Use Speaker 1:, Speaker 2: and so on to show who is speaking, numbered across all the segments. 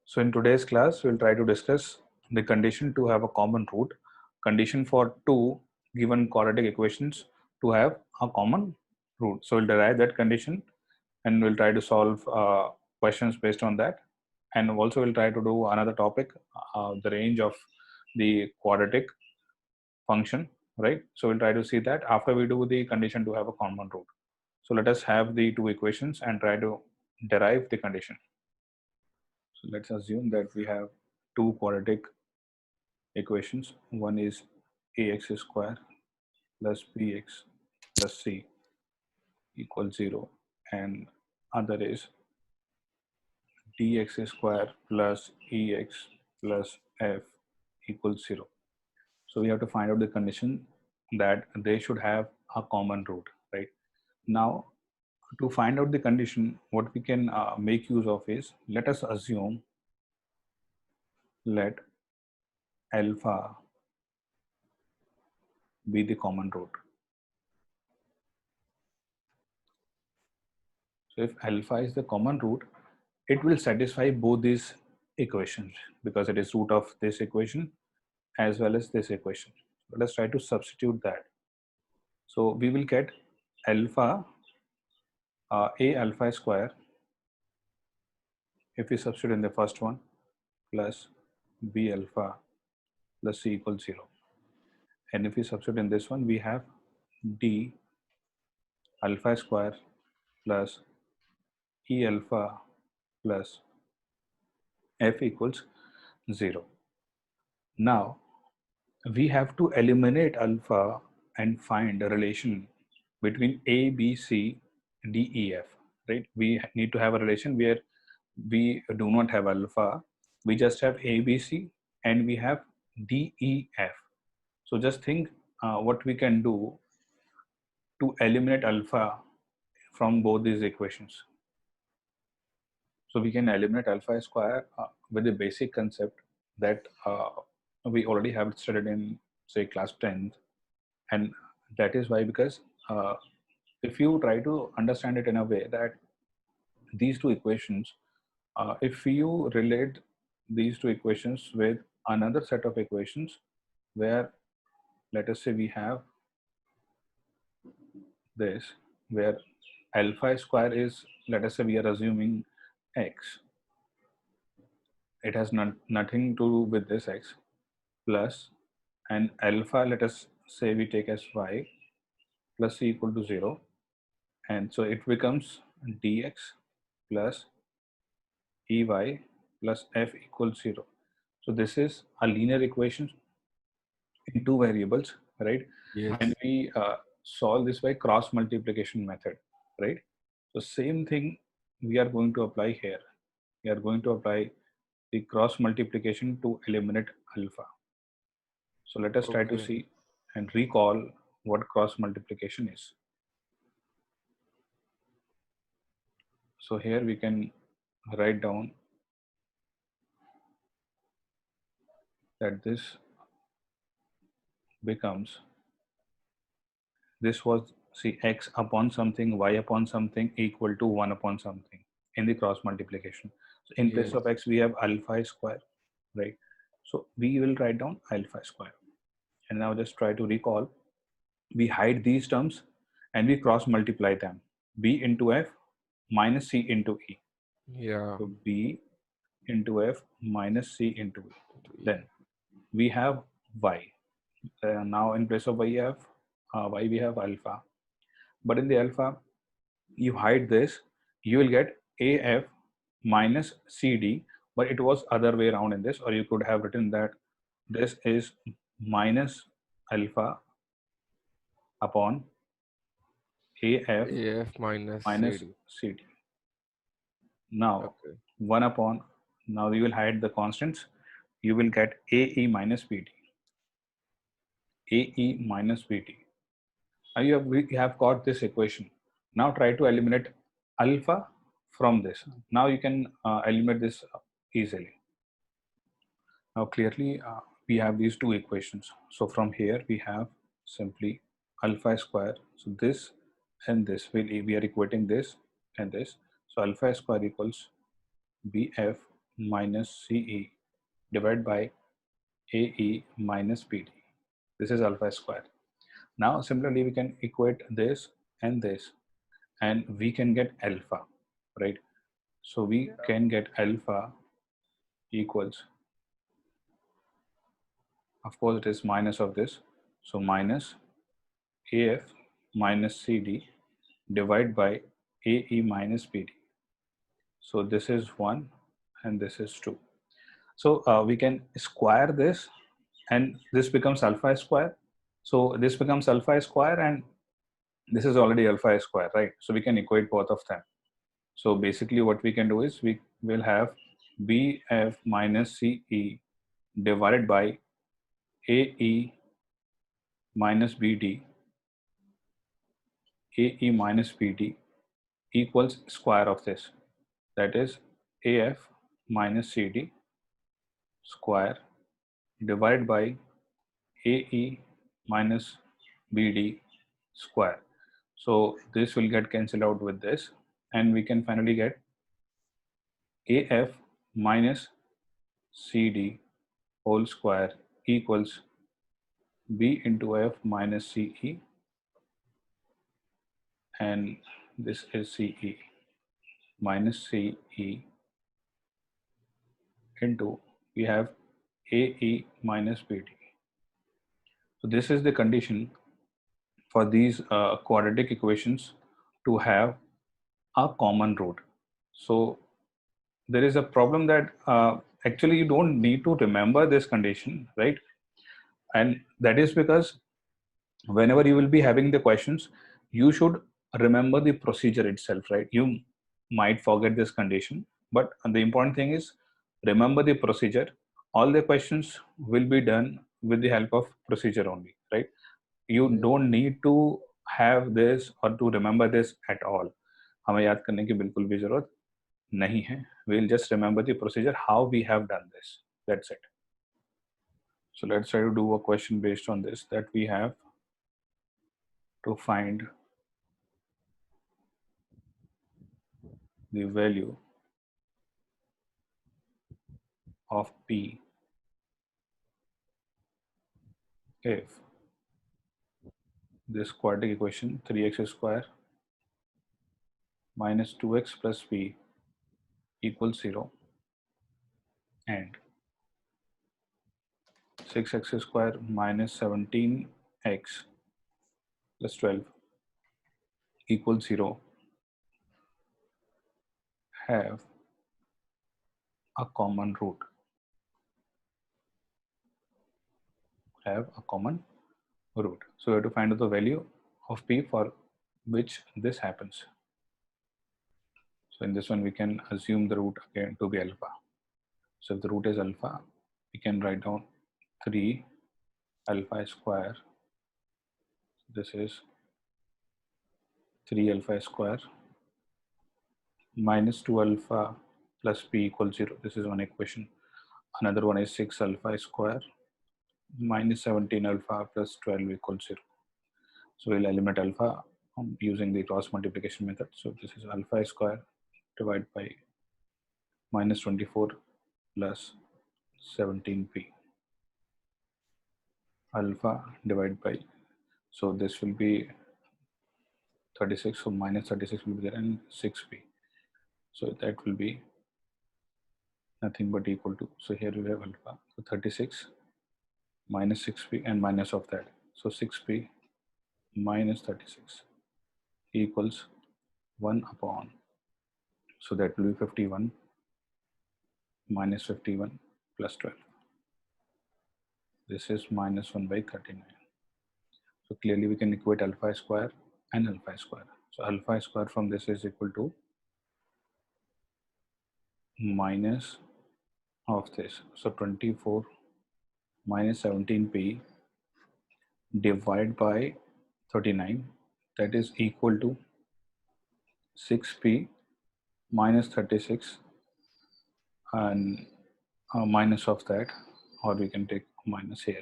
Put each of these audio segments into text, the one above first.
Speaker 1: So in today's class, we'll try to discuss the condition to have a common root, condition for two given quadratic equations to have a common root. So we'll derive that condition and we'll try to solve questions based on that. And also we'll try to do another topic, the range of the quadratic function, right? So we'll try to see that after we do the condition to have a common root. So let us have the two equations and try to derive the condition. So let's assume that we have two quadratic equations. One is ax square plus bx plus c equals 0, and other is dx square plus ex plus f equals 0. So we have to find out the condition that they should have a common root, right? Now, to find out the condition, what we can make use of is, let us assume, let alpha be the common root. So if alpha is the common root, it will satisfy both these equations because it is root of this equation as well as this equation. Let us try to substitute that. So we will get alpha, a alpha square, if we substitute in the first one, plus b alpha plus c equals 0. And if we substitute in this one, we have d alpha square plus e alpha plus f equals 0. Now we have to eliminate alpha and find a relation between a, b, c, d, e, f, right? We need to have a relation where we do not have alpha, we just have a, b, c, and we have d, e, f. So just think what we can do to eliminate alpha from both these equations. So we can eliminate alpha square with the basic concept that we already have studied in, say, class 10th. And that is why, because if you try to understand it in a way that these two equations, if you relate these two equations with another set of equations where, let us say, we have this, where alpha square is, let us say, we are assuming x, it has nothing to do with this x, plus, and alpha, let us say we take as y plus c equal to 0, and so it becomes dx plus ey plus f equals 0. So this is a linear equation in two variables, right?
Speaker 2: Yes.
Speaker 1: And we solve this by cross multiplication method, right? So same thing we are going to apply here. We are going to apply the cross multiplication to eliminate alpha. So let us try to
Speaker 2: Okay.
Speaker 1: see and recall what cross multiplication is. So here we can write down that this becomes, this was, see, x upon something, y upon something equal to 1 upon something in the cross multiplication. So in place
Speaker 2: Yes.
Speaker 1: of x, we have alpha square, right? So we will write down alpha square. And now just try to recall, we hide these terms and we cross multiply them. B into f minus c into e.
Speaker 2: Yeah.
Speaker 1: So b into f minus c into e. Then we have y. Now in place of y we have alpha. But in the alpha, you hide this, you will get af minus cd, but it was other way around in this, or you could have written that this is minus alpha upon af
Speaker 2: AF minus
Speaker 1: minus
Speaker 2: CD.
Speaker 1: cd. Now
Speaker 2: Okay.
Speaker 1: 1 upon, now you will hide the constants, you will get ae minus bt, ae minus bt. Now we have got this equation. Now try to eliminate alpha from this. Now you can eliminate this easily. Now clearly we have these two equations. So from here we have simply alpha square. So this and this, we are equating this and this. So alpha square equals bf minus CE divided by AE minus PD. This is alpha square. Now similarly we can equate this and this, and we can get alpha, right? So we can get alpha equals, of course it is minus of this, so minus AF minus CD divided by AE minus PD. So this is 1 and this is 2. So we can square this and this becomes alpha square. So this becomes alpha square and this is already alpha square, right? So we can equate both of them. So basically what we can do is we will have BF minus CE divided by AE minus BD, AE minus BD equals square of this. That is AF minus CD square divided by AE minus BD square. So this will get cancelled out with this, and we can finally get AF minus CD whole square equals B into F minus CE, and this is CE minus CE into we have AE minus BD. So this is the condition for these quadratic equations to have a common root. So there is a problem that actually you don't need to remember this condition, right? And that is because whenever you will be having the questions, you should remember the procedure itself, right? You might forget this condition, but the important thing is remember the procedure. All the questions will be done with the help of procedure only, right? You don't need to have this or to remember this at all. हमें याद करने की बिल्कुल भी जरूरत नहीं है. We'll just remember the procedure, how we have done this. That's it. So let's try to do a question based on this, that we have to find the value of P if this quadratic equation 3x square minus 2x plus P equals 0 and 6x square minus 17x plus 12 equals 0 have a common root. Have a common root. So we have to find out the value of P for which this happens. So in this one we can assume the root again to be alpha. So if the root is alpha, we can write down 3 alpha square. This is 3 alpha square minus 2 alpha plus P equals 0. This is one equation. Another one is 6 alpha square minus 17 alpha plus 12 equals 0. So we'll eliminate alpha using the cross multiplication method. So this is alpha square divided by minus 24 plus 17p. Alpha divided by, so this will be 36, so minus 36 will be there, and 6p. So that will be nothing but equal to, so here we have alpha, so 36 minus 6p and minus of that. So 6p minus 36 equals 1 upon, so that will be 51 minus 51 plus 12. This is minus 1 by 39. So clearly we can equate alpha square and alpha square. So alpha square from this is equal to minus of this. So 24 minus 17p divided by 39, that is equal to 6p minus 36 and minus of that, or we can take minus here,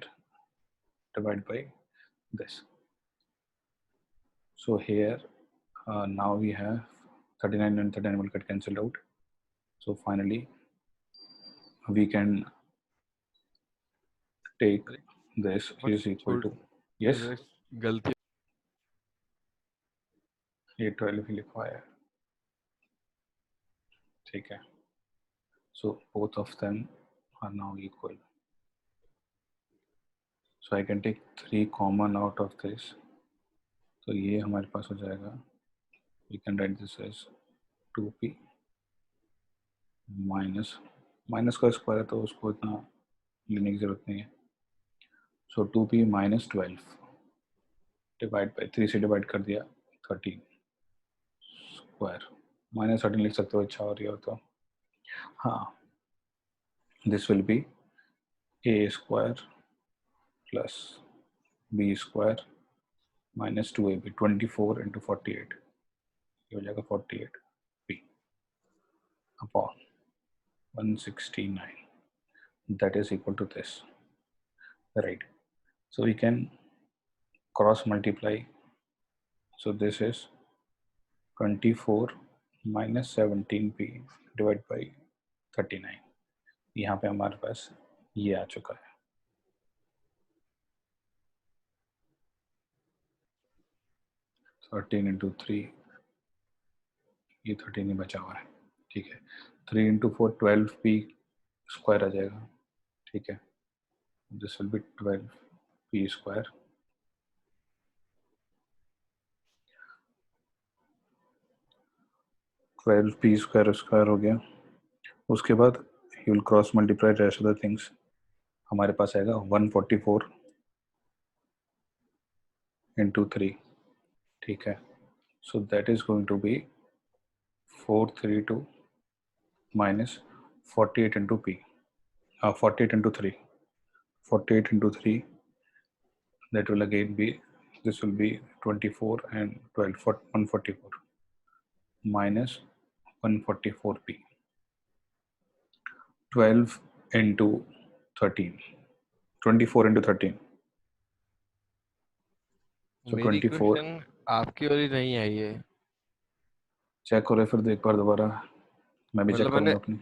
Speaker 1: divided by this. So here now we have 39 and 39 will get cancelled out. So finally we can take this
Speaker 2: But
Speaker 1: is equal to, yes,
Speaker 2: गलती
Speaker 1: ये 12 ही लिखा है, ठीक है. So both of them are now equal. So I can take 3 common out of this. तो ये हमारे पास हो जाएगा, we can write this as 2p minus का स्क्वायर है तो उसको इतना लेने की जरूरत नहीं है. So 2p minus 12 divide by 3 से डिवाइड कर दिया 13 स्क्वायर, -13 लिख सकते हो, अच्छा हो रही हो तो. हाँ, this will be a square plus b square minus 2ab 24 into 48, ये हो जाएगा 48p upon 169, that is equal to this, right? So we can cross multiply. So this is 24 minus 17p divided by 39. यहाँ पे हमारे पास ये आ चुका है. 13 into 3, ये 13 ही बचा हुआ है, ठीक है. 3 into 4 12p स्क्वायर आ जाएगा, ठीक है. This will be 12p square. Square हो गया. उसके बाद you will cross multiply rest of the things. हमारे पास आएगा 144 into 3, ठीक है. So that is going to be 432 minus 48 into p, 48 into 3, 48 into 3, that will again be, this will be 24 and 12, 144 minus 144p, 12 into 13, 24 into 13. So
Speaker 2: मेरी
Speaker 1: 24,
Speaker 2: question आपकी वाली नहीं आई है.
Speaker 1: चेक करो फिर एक बार दोबारा, मैं भी चेक
Speaker 2: मतलब
Speaker 1: करूंगा अपनी.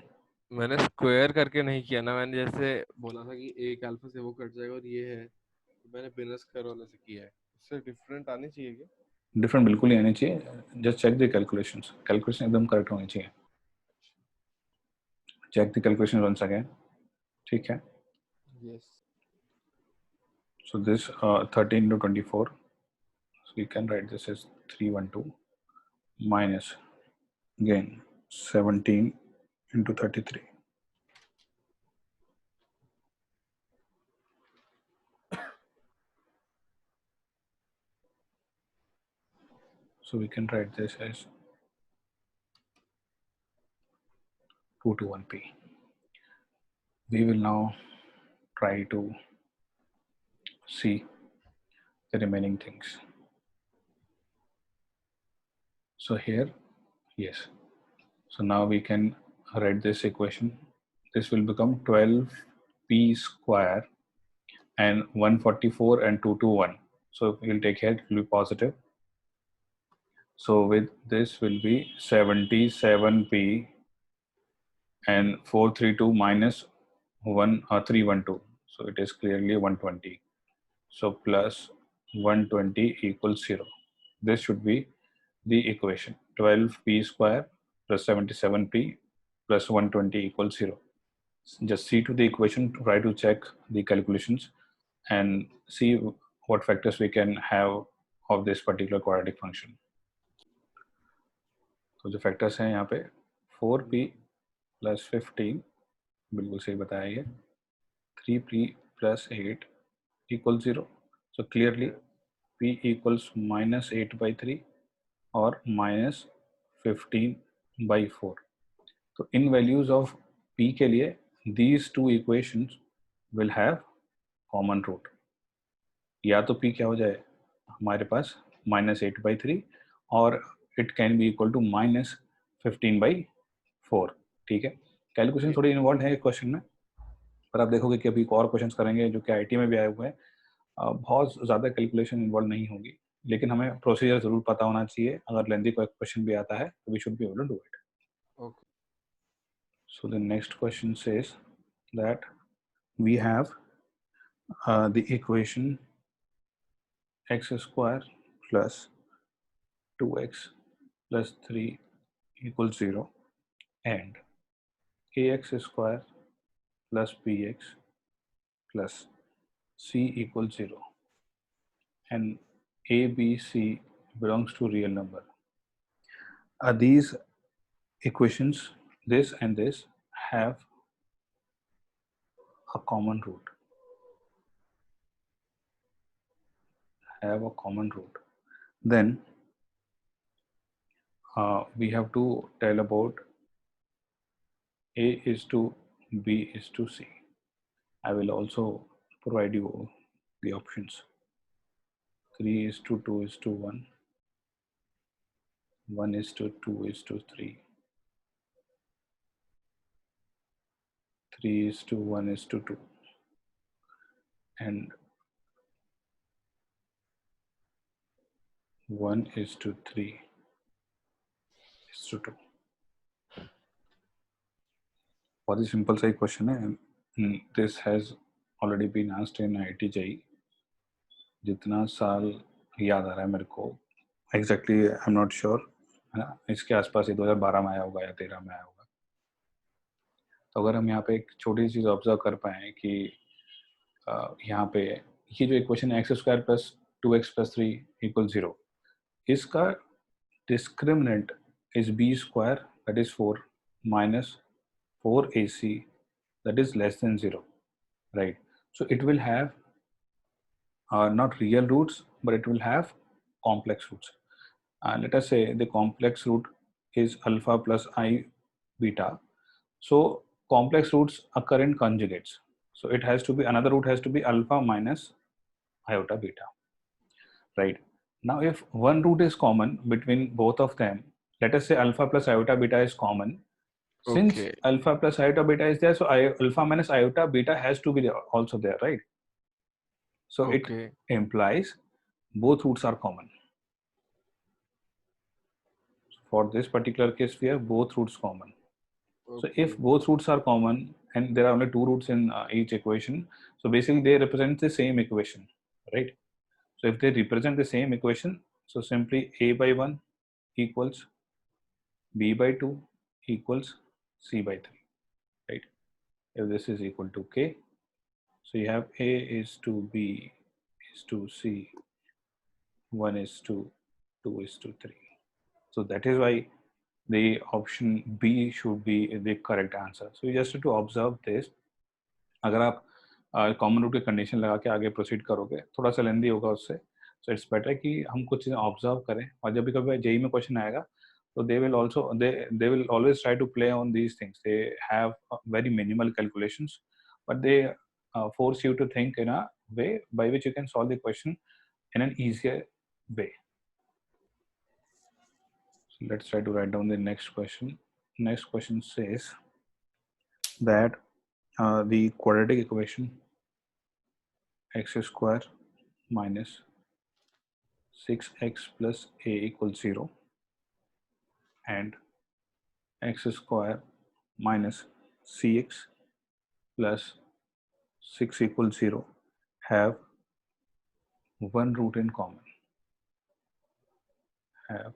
Speaker 2: मैंने स्क्वायर करके नहीं किया ना. मैंने जैसे बोला था कि एक अल्फा से वो कट जाएगा और ये है, तो मैंने बिना स्क्वायर वाले से किया है. इससे डिफरेंट आनी चाहिए क्या?
Speaker 1: डिफरेंट बिल्कुल ही आनी चाहिए. Just check the calculations, calculation एकदम करेक्ट होनी चाहिए. Check the calculation once again, ठीक है.
Speaker 2: Yes.
Speaker 1: So this 13 into 24, so you can write this as 312 minus again 17 into 33. So we can write this as 221p. We will now try to see the remaining things. So here, yes. So now we can write this equation. This will become 12p square and 144 and 221. So we'll take here, it will be positive. So with this will be 77p and 432 minus 312. So it is clearly 120. So plus 120 equals 0. This should be the equation. 12p square plus 77p plus 120 equals 0. Just see to the equation, try to check the calculations and see what factors we can have of this particular quadratic function. तो जो factors हैं यहाँ पे 4p plus 15, बिल्कुल सही बताया ये, 3p plus 8 equals 0. So clearly p equals minus 8 by 3 और minus 15 by 4. तो इन वैल्यूज ऑफ p के लिए these two equations will have common root. या तो p क्या हो जाए हमारे पास minus 8 by 3 और it can be equal to minus 15 by 4. ठीक है. कैलकुलेशन थोड़ी इन्वॉल्व है क्वेश्चन में, पर आप देखोगे कि अभी और क्वेश्चंस करेंगे जो कि आईटी में भी आए हुए हैं. बहुत ज़्यादा कैलकुलेशन इन्वॉल्व नहीं होगी, लेकिन हमें प्रोसीजर ज़रूर पता होना चाहिए. अगर लेंथी कोई क्वेश्चन भी आता है तो we should be able to do it.
Speaker 2: Okay.
Speaker 1: So the next question says that we have the equation x square plus 2x plus 3 equals 0 and ax square plus bx plus c equals 0 and a, b, c belongs to real number. These equations, this and this, have a common root. Then we have to tell about a is to b is to c. I will also provide you the options. 3 is to 2 is to 1. 1 is to 2 is to 3. 3 is to 1 is to 2. And 1 is to 3 is to 2. बहुत ही simple सा question है. This has already been asked in IIT JEE. जितना साल याद आ रहा है मेरे को, exactly I am not sure, इसके आसपास ही 2012 में आया होगा या 13 में आया होगा. तो अगर हम यहाँ पे एक छोटी सी चीज़ ऑब्जर्व कर पाए कि यहाँ पे ये जो equation x square plus 2x plus 3 equal 0, इसका discriminant is b square that is 4 minus 4ac that is less than 0, right? So it will have not real roots, but it will have complex roots. Let us say the complex root is alpha plus I beta. So complex roots occur in conjugates. So it has to be, another root has to be alpha minus iota beta, right? Now if one root is common between both of them, let us say alpha plus iota beta is common. Since
Speaker 2: Okay.
Speaker 1: alpha plus iota beta is there, so alpha minus iota beta has to be there, also there, right? So
Speaker 2: Okay.
Speaker 1: it implies both roots are common. For this particular case, we have both roots common.
Speaker 2: Okay.
Speaker 1: So if both roots are common and there are only two roots in each equation, so basically they represent the same equation, right? So if they represent the same equation, so simply a by 1 equals b by 2 equals c by 3, right? If this is equal to k, so you have a is to b is to c, 1 is to 2 is to 3. So that is why the option B should be the correct answer. So you just have to observe this. अगर आप common root की condition लगा के आगे proceed करोगे, थोड़ा सा लेंदी होगा उससे. सो इट्स बेटर कि हम कुछ चीज़ें ऑब्जर्व करें, और जब भी कभी जेई में क्वेश्चन आएगा तो they will also they will always try to play on these things. They have very minimal calculations, but they force you to think in a way by which you can solve the question in an easier way. So let's try to write down the next question. Next question says that the quadratic equation x square minus 6x plus a equals 0 and x square minus cx plus 6 equals 0 have one root in common. Have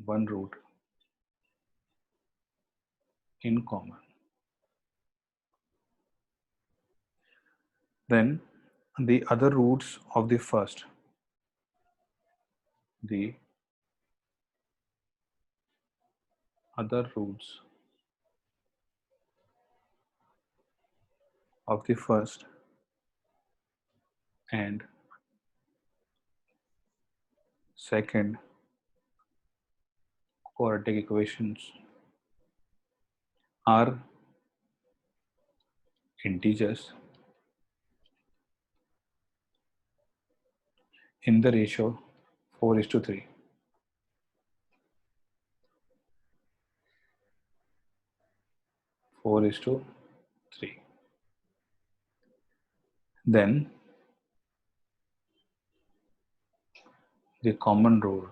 Speaker 1: one root in common. Then the other roots of the first, the other roots of the first and second quadratic equations are integers in the ratio 4:3. 4:3. Then the common rule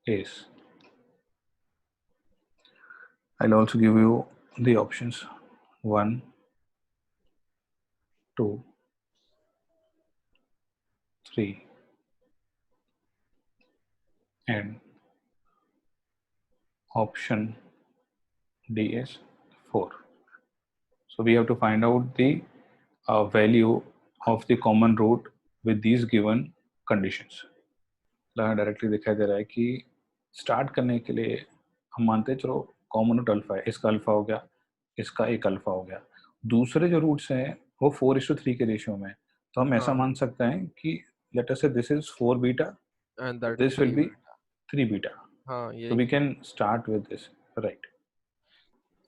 Speaker 1: is. I'll also give you the options 1, 2, 3, and option D is 4. So we have to find out the value of the common root with these given conditions. यहाँ directly दिखाई दे रहा है कि start करने के लिए हम मानते हैं चलो कॉमन रूट अल्फा है, इसका अल्फा हो गया, इसका एक अल्फा हो गया, दूसरे जो रूट्स हैं वो 4:3 के रेशियो में है, तो हम ऐसा
Speaker 2: हाँ,
Speaker 1: मान सकते हैं कि लेट अस से this is 4 beta,
Speaker 2: and that is
Speaker 1: this will
Speaker 2: 3
Speaker 1: be
Speaker 2: beta.
Speaker 1: 3 beta,
Speaker 2: हाँ,
Speaker 1: so
Speaker 2: यही
Speaker 1: we
Speaker 2: किया.
Speaker 1: can start with this, right?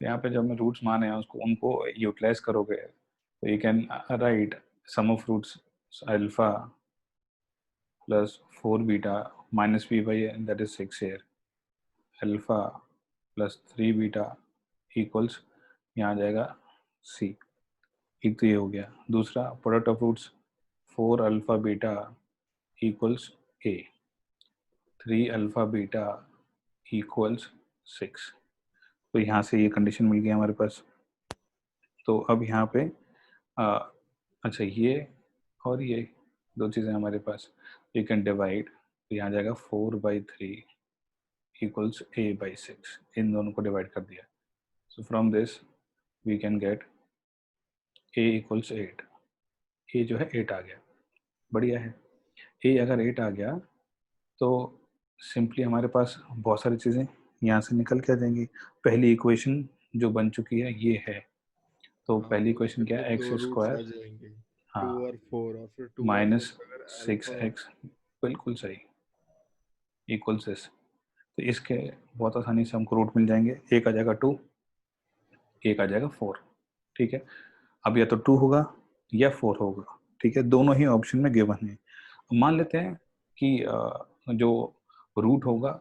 Speaker 1: यहाँ पे जब मैं रूट्स माने हैं उसको उनको यूटिलाइज करोगे तो you can write sum of roots alpha plus 4 beta minus b by n, that is 6 here, alpha plus 3 beta equals यहाँ आ जाएगा c. एक तो ये हो गया. दूसरा product of roots 4 alpha beta equals a, 3 alpha beta equals 6. तो यहाँ से ये कंडीशन मिल गया हमारे पास. तो अब यहाँ पे अच्छा ये और ये दो चीज़ें हमारे पास, यू कैन डिवाइड, तो यहाँ जाएगा 4/3 इक्वल्स a/6, इन दोनों को डिवाइड कर दिया. So from this we can get a equals 8. a जो है 8 आ गया, बढ़िया है. a अगर 8 आ गया तो सिंपली हमारे पास बहुत सारी चीज़ें यहाँ से निकल के आ जाएंगी. पहली इक्वेशन जो बन चुकी है ये है, तो
Speaker 2: हाँ,
Speaker 1: पहली
Speaker 2: तो
Speaker 1: इक्वेशन
Speaker 2: उसमें
Speaker 1: क्या
Speaker 2: फिर
Speaker 1: है,
Speaker 2: दो
Speaker 1: एक्स
Speaker 2: रूट्स आ
Speaker 1: स्क्वायर,
Speaker 2: जाएंगे, 2
Speaker 1: हाँ,
Speaker 2: और 4, और फिर 2 और 4
Speaker 1: माइनस
Speaker 2: पे अगर
Speaker 1: सिक्स
Speaker 2: अल्फा.
Speaker 1: एक्स बिल्कुल सही इक्वल्स दिस. तो इसके बहुत आसानी से हमको रूट मिल जाएंगे. एक आ जाएगा 2, एक आ जाएगा 4. ठीक है, अब या तो 2 होगा या 4 होगा. ठीक है, दोनों ही ऑप्शन में गिवन है. मान लेते हैं कि जो रूट होगा,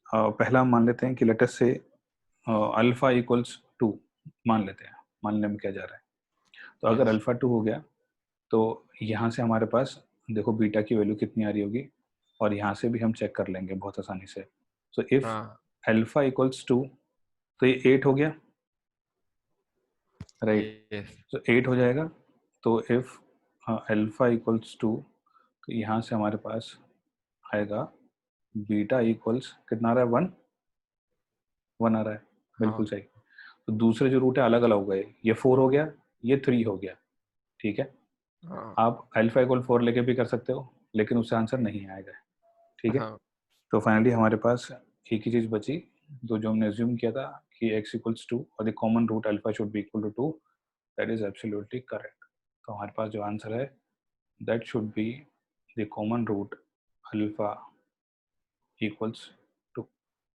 Speaker 1: पहला हम मान लेते हैं कि लेटस से अल्फा इक्वल्स 2 मान लेते हैं. मानने में क्या जा रहा है, तो अगर
Speaker 2: यस.
Speaker 1: अल्फा 2 हो गया तो यहाँ से हमारे पास देखो बीटा की वैल्यू कितनी आ रही होगी, और यहाँ से भी हम चेक कर लेंगे बहुत आसानी से. सो इफ
Speaker 2: हाँ.
Speaker 1: अल्फा इक्वल्स 2 तो ये 8 हो गया, राइट?
Speaker 2: यस.
Speaker 1: तो 8 हो जाएगा. तो इफ अल्फा इक्वल्स 2 तो यहाँ से हमारे पास आएगा बीटा इक्वल्स कितना आ रहा है, 1 1 आ रहा है, बिल्कुल
Speaker 2: हाँ.
Speaker 1: सही. तो दूसरे जो रूट है अलग अलग हो गए, ये 4 हो गया, ये 3 हो गया. ठीक है,
Speaker 2: हाँ.
Speaker 1: आप अल्फा इक्वल 4 लेके भी कर सकते हो, लेकिन उससे आंसर नहीं आएगा. ठीक है,
Speaker 2: हाँ.
Speaker 1: तो फाइनली हमारे पास एक ही चीज़ बची, तो जो हमने एज्यूम किया था कि x इक्वल्स 2 और the common root alpha should be equal to 2, that is absolutely correct. तो हमारे पास जो आंसर है that should be the common root alpha equals 2,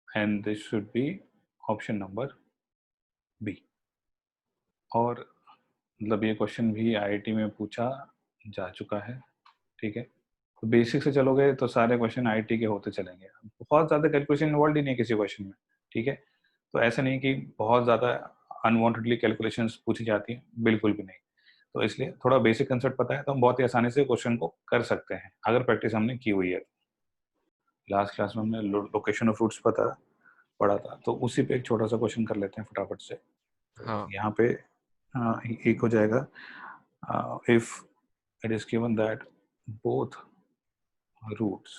Speaker 1: and this should be option number B. और मतलब ये क्वेश्चन भी आईआईटी में पूछा जा चुका है. ठीक है, तो बेसिक से चलोगे तो सारे क्वेश्चन आईआईटी के होते चलेंगे, बहुत ज़्यादा कैलकुलेशन इन्वॉल्व ही नहीं है किसी क्वेश्चन में. ठीक है, तो ऐसा नहीं कि बहुत ज़्यादा अनवांटेडली कैलकुलेशंस पूछी जाती हैं, बिल्कुल भी नहीं. तो इसलिए थोड़ा बेसिक कंसेप्ट पता है तो हम बहुत ही आसानी से क्वेश्चन को कर सकते हैं अगर प्रैक्टिस हमने की हुई है. लास्ट क्लास में हमने लोकेशन ऑफ रूट्स पढ़ा था, तो उसी पे एक छोटा सा क्वेश्चन कर लेते हैं फटाफट से. तो
Speaker 2: हाँ.
Speaker 1: यहाँ पे एक हो जाएगा, if it is given that both roots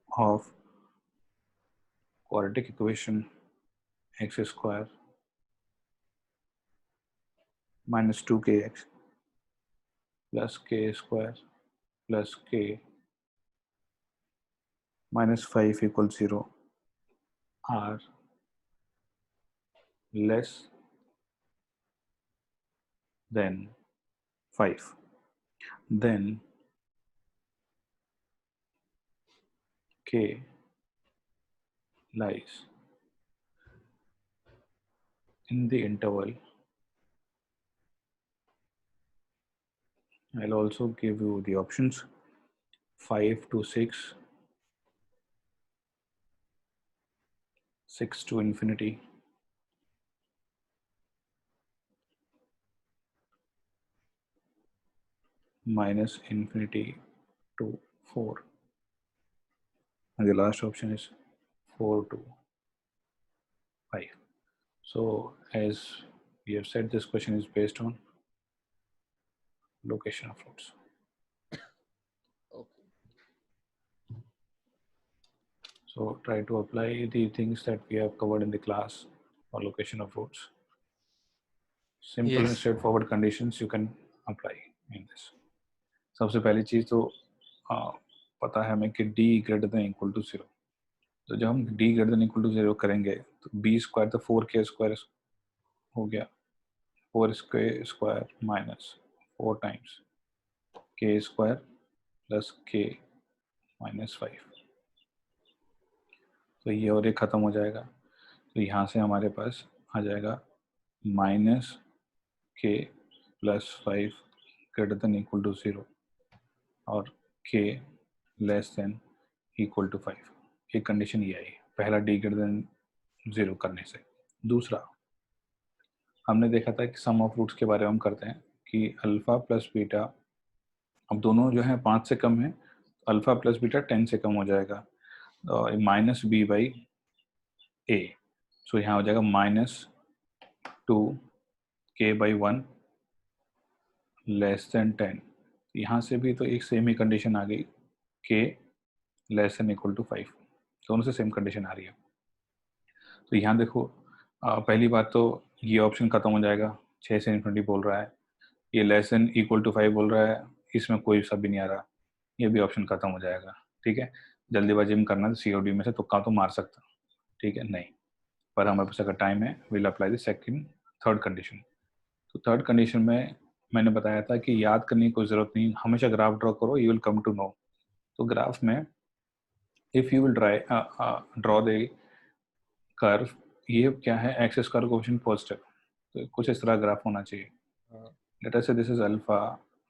Speaker 1: of quadratic equation x square minus 2kx plus k square plus k minus 5 equals 0 are less than 5, then k lies in the interval. I'll also give you the options 5 to 6, 6 to infinity, minus infinity to 4, and the last option is 4 to 5. So as we have said, this question is based on location of roots.
Speaker 2: Okay.
Speaker 1: So try to apply the things that we have covered in the class for location of roots. Simple and
Speaker 2: Yes.
Speaker 1: straightforward conditions you can apply in this. सबसे पहली चीज तो पता है हमें कि d greater than equal to 0. तो जब हम d greater than equal to 0 करेंगे तो b स्क्वायर तो 4k स्क्वायर हो गया, 4k square minus 4 times k square plus k minus 5. तो ये और ये ख़त्म हो जाएगा. तो यहाँ से हमारे पास आ जाएगा minus k plus 5 greater than equal to 0 और k less than equal to 5. एक कंडीशन ये आई, पहला d ग्रेटर देन 0 करने से. दूसरा हमने देखा था कि सम ऑफ रूट्स के बारे में हम करते हैं कि अल्फ़ा प्लस बीटा, अब दोनों जो है 5 से कम है, अल्फ़ा प्लस बीटा 10 से कम हो जाएगा, माइनस बी बाई ए. सो यहाँ हो जाएगा माइनस 2k/1 लेस देन 10. यहाँ से भी तो एक सेम ही कंडीशन आ गई, k less than equal to 5. दोनों से सेम कंडीशन आ रही है. तो यहाँ देखो, पहली बात तो ये ऑप्शन खत्म हो जाएगा, 6 से इन्फिनिटी बोल रहा है, ये लेस देन इक्वल टू 5 बोल रहा है, इसमें कोई सा भी नहीं आ रहा, ये भी ऑप्शन खत्म हो जाएगा. ठीक है, जल्दीबाजी में करना है तो COD में से तुक्का तो मार सकता, ठीक है, नहीं, पर हमारे पास अगर टाइम है will apply the third condition. तो थर्ड कंडीशन में मैंने बताया था कि याद करने की कोई ज़रूरत नहीं, हमेशा ग्राफ ड्रॉ करो, you will come to know. तो ग्राफ में if you will draw the curve, ये क्या है, एक्स स्क्वायर कोएफिशिएंट पॉजिटिव, तो कुछ इस तरह ग्राफ होना चाहिए. लेट अस से this is alpha,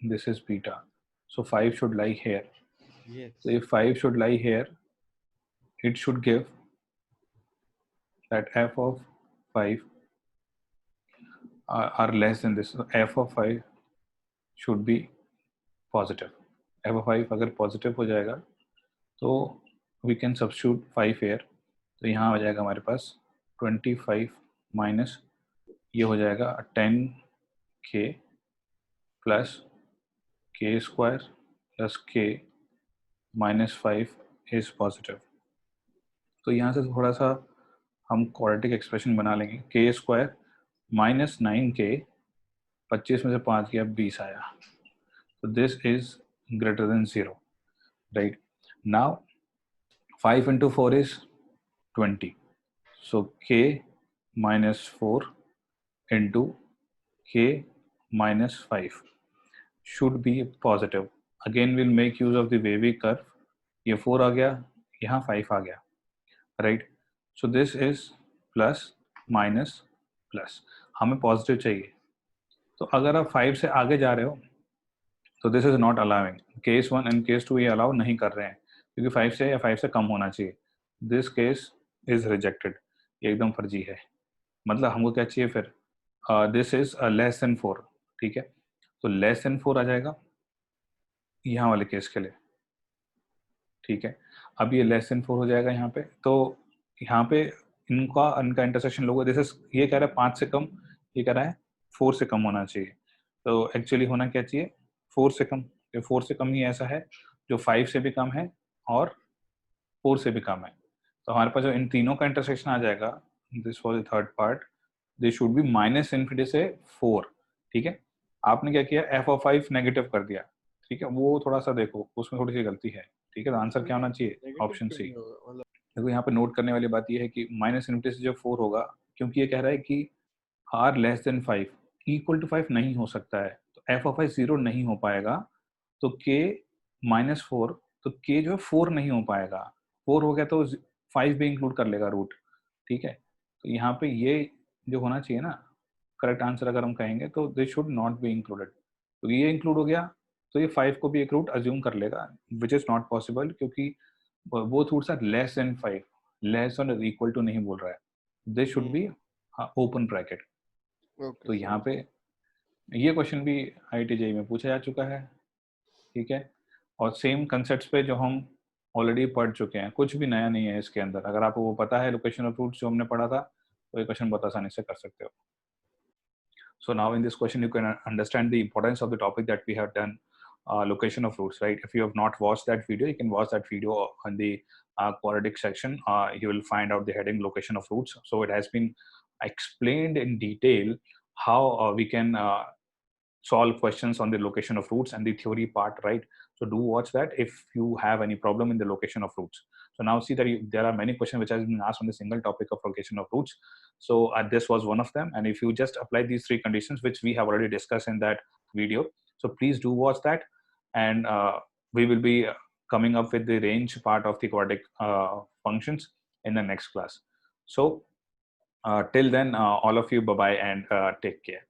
Speaker 1: this is beta, so 5 should lie here.
Speaker 2: Yes.
Speaker 1: So if 5 should lie here, it should give that f of 5 are less than this. So f of 5 should be positive. f of 5 अगर positive हो जाएगा तो we can substitute 5 here. तो यहाँ हो जाएगा हमारे पास 25 minus ये हो जाएगा 10k plus k square plus k minus 5 is positive. तो यहाँ से थोड़ा सा हम क्वाड्रेटिक एक्सप्रेशन बना लेंगे, k स्क्वायर माइनस 9k, 25 में से 5 गया 20 आया, तो this is greater than 0, right. Now 5 into 4 is 20, so k minus 4 into k minus 5 should be positive. Again we'll make use of the wavy curve. ये 4 आ गया, यहाँ 5 आ गया, right. So this is plus minus plus, हमें positive चाहिए. तो अगर आप 5 से आगे जा रहे हो तो this is not allowing. Case 1 and case 2 ये अलाउ नहीं कर रहे हैं क्योंकि 5 से या 5 से कम होना चाहिए. दिस केस इज रिजेक्टेड, ये एकदम फर्जी है. मतलब हमको क्या चाहिए फिर, दिस इज लेस देन 4, ठीक है. तो लेस देन 4 आ जाएगा यहाँ वाले केस के लिए, ठीक है. अब ये लेस देन 4 हो जाएगा यहाँ पे, तो यहाँ पे इनका इंटरसेक्शन लोगों, दिस इज, ये कह रहा है 5 से कम, ये कह रहा है 4 से कम होना चाहिए. तो एक्चुअली होना क्या चाहिए, 4 से कम. ये 4 से कम ही ऐसा है जो 5 से भी कम है और 4 से भी कम है. तो हमारे पास जो इन तीनों का इंटरसेक्शन आ जाएगा, this was the third part, this should B minus infinity से 4, ठीक है. आपने क्या किया, f ऑफ 5 नेगेटिव कर दिया, ठीक है, वो थोड़ा सा देखो, उसमें थोड़ी सी गलती है, ठीक है. तो आंसर क्या होना चाहिए, ऑप्शन सी. देखो यहाँ पे नोट करने वाली बात ये है कि माइनस इन्फिनिटी से जब 4 होगा, क्योंकि ये कह रहा है कि r less than 5 equal to 5 नहीं हो सकता है, तो f ऑफ 5 0 नहीं हो पाएगा, तो k माइनस 4, तो k जो है 4 नहीं हो पाएगा. 4 हो गया तो 5 भी इंक्लूड कर लेगा रूट, ठीक है. तो यहाँ पे ये जो होना चाहिए ना, करेक्ट आंसर अगर हम कहेंगे तो this should not be included. तो ये इंक्लूड हो गया तो ये 5 को भी एक रूट अज्यूम कर लेगा, विच इज नॉट पॉसिबल, क्योंकि both roots are less than 5, less than और इक्वल टू नहीं बोल रहा है. This should be open bracket. तो यहाँ पे ये क्वेश्चन भी IIT JEE में पूछा जा चुका है, ठीक है. और सेम कंसेप्ट्स पे जो हम ऑलरेडी पढ़ चुके हैं, कुछ भी नया नहीं है इसके अंदर। अगर आपको वो पता है लोकेशन ऑफ रूट्स जो हमने पढ़ा था, तो ये क्वेश्चन बहुत आसानी से कर सकते हो। So now in this question, you can understand the importance of the topic that we have done, location of roots, right? If you have not watched that video, you can watch that video on the quadratic section. You will find out the heading location of roots. So it has been explained in detail how we can solve questions on the location of roots and the theory part, right? So do watch that if you have any problem in the location of roots. So now see that there are many questions which has been asked on the single topic of location of roots. So this was one of them. And if you just apply these three conditions, which we have already discussed in that video, so please do watch that. And we will be coming up with the range part of the quadratic functions in the next class. So till then, all of you, bye-bye and take care.